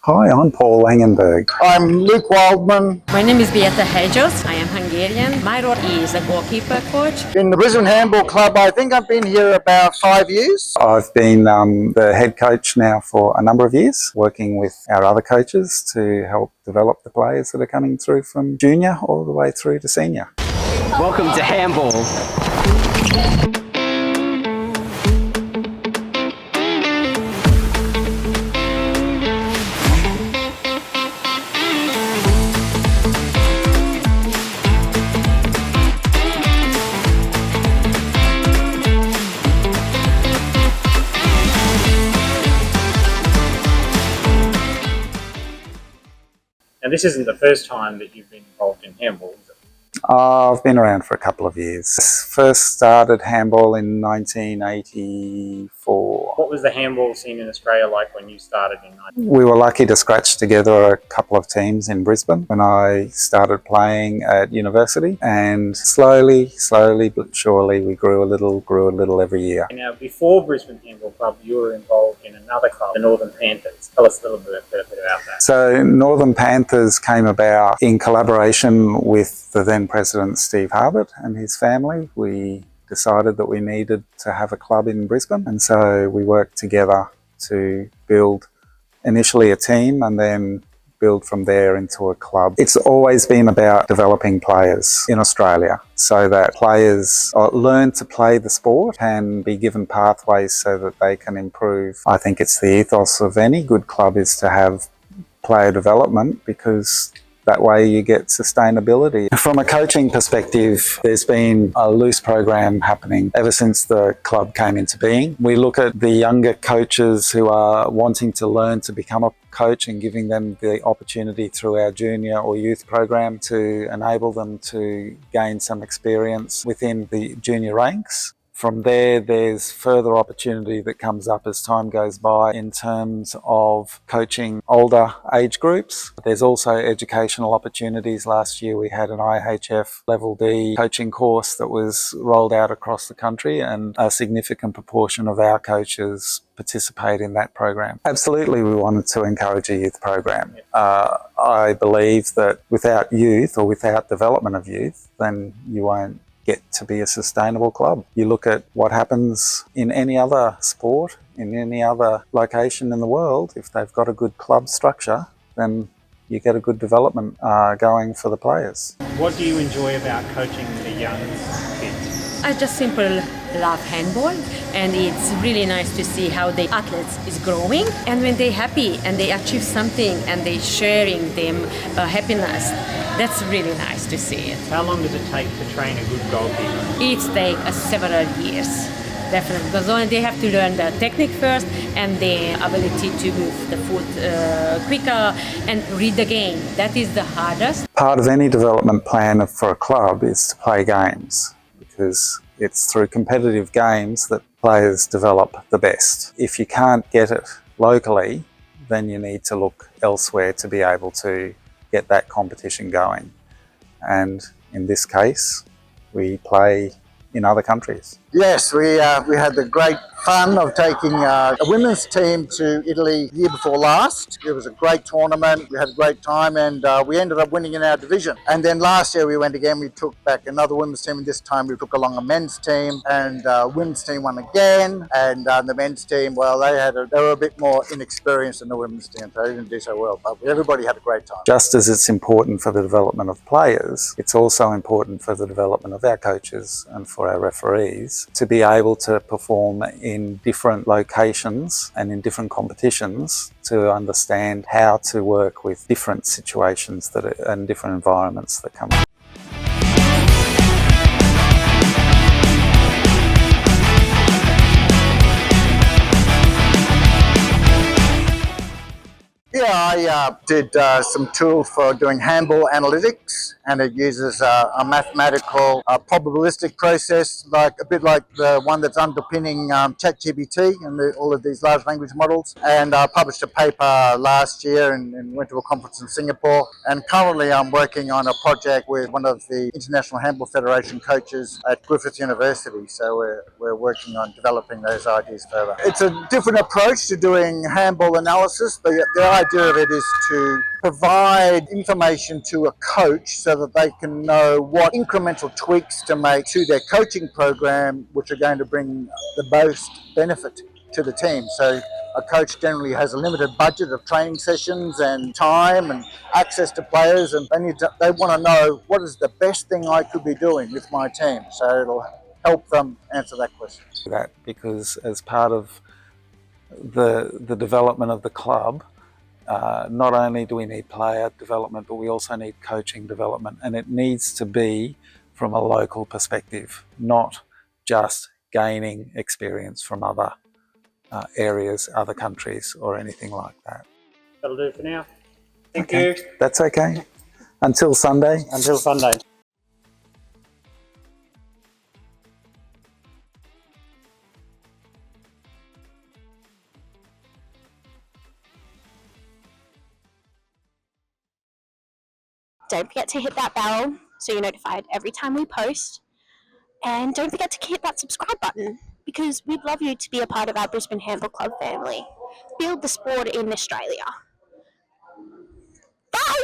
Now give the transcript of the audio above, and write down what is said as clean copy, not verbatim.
Hi, I'm Paul Langenberg. I'm Luke Wildman. My name is Beata. I am Hungarian. My role is a goalkeeper coach. In the Brisbane Handball Club, I think I've been here about 5 years. I've been the head coach now for a number of years, working with our other coaches to help develop the players that are coming through from junior all the way through to senior. Welcome to handball. And this isn't the first time that you've been involved in handball, is it? I've been around for a couple of years. First started handball in 1984. What was the handball scene in Australia like when you started in 19? We were lucky to scratch together a couple of teams in Brisbane when I started playing at university, and slowly but surely we grew a little every year. Now, before Brisbane Handball Club, you were involved in another club, the Northern Panthers. Tell us a little bit about that. So Northern Panthers came about in collaboration with the then President Steve Harbert and his family. We decided that we needed to have a club in Brisbane, and so we worked together to build initially a team and then build from there into a club. It's always been about developing players in Australia so that players learn to play the sport and be given pathways so that they can improve. I think it's the ethos of any good club is to have player development, because that way you get sustainability. From a coaching perspective, there's been a loose program happening ever since the club came into being. We look at the younger coaches who are wanting to learn to become a coach and giving them the opportunity through our junior or youth program to enable them to gain some experience within the junior ranks. From there, there's further opportunity that comes up as time goes by in terms of coaching older age groups. There's also educational opportunities. Last year we had an IHF Level D coaching course that was rolled out across the country, and a significant proportion of our coaches participate in that program. Absolutely, we wanted to encourage a youth program. I believe that without youth or without development of youth, then you won't get to be a sustainable club. You look at what happens in any other sport, in any other location in the world. If they've got a good club structure, then you get a good development going for the players. What do you enjoy about coaching the young kids? I just simply love handball, and it's really nice to see how the athletes is growing, and when they're happy and they achieve something and they sharing them happiness. That's really nice to see it. How long does it take to train a good goalkeeper? It takes several years, definitely, because they have to learn the technique first and the ability to move the foot quicker and read the game. That is the hardest. Part of any development plan for a club is to play games, because it's through competitive games that players develop the best. If you can't get it locally, then you need to look elsewhere to be able to get that competition going. And in this case, we play in other countries. Yes, we had the great fun of taking a women's team to Italy the year before last. It was a great tournament. We had a great time, and we ended up winning in our division. And then last year we went again. We took back another women's team, and this time we took along a men's team, and women's team won again. And the men's team, well, they were a bit more inexperienced than the women's team, so they didn't do so well. But everybody had a great time. Just as it's important for the development of players, it's also important for the development of our coaches and for our referees to be able to perform in different locations and in different competitions, to understand how to work with different situations and different environments that come up. Yeah, I did some tools for doing handball analytics, and it uses a mathematical probabilistic process, a bit like the one that's underpinning ChatGPT and all of these large language models. And I published a paper last year and went to a conference in Singapore. And currently I'm working on a project with one of the International Handball Federation coaches at Griffith University. So we're working on developing those ideas further. It's a different approach to doing handball analysis. The idea of it is to provide information to a coach so that they can know what incremental tweaks to make to their coaching program, which are going to bring the most benefit to the team. So a coach generally has a limited budget of training sessions and time and access to players, and they want to know what is the best thing I could be doing with my team. So it'll help them answer that question. That because as part of the development of the club, not only do we need player development, but we also need coaching development, and it needs to be from a local perspective, not just gaining experience from other areas, other countries, or anything like that. That'll do for now. Thank you. That's okay. Until Sunday. Until Sunday. Don't forget to hit that bell so you're notified every time we post. And don't forget to hit that subscribe button because we'd love you to be a part of our Brisbane Handball Club family. Build the sport in Australia. Bye!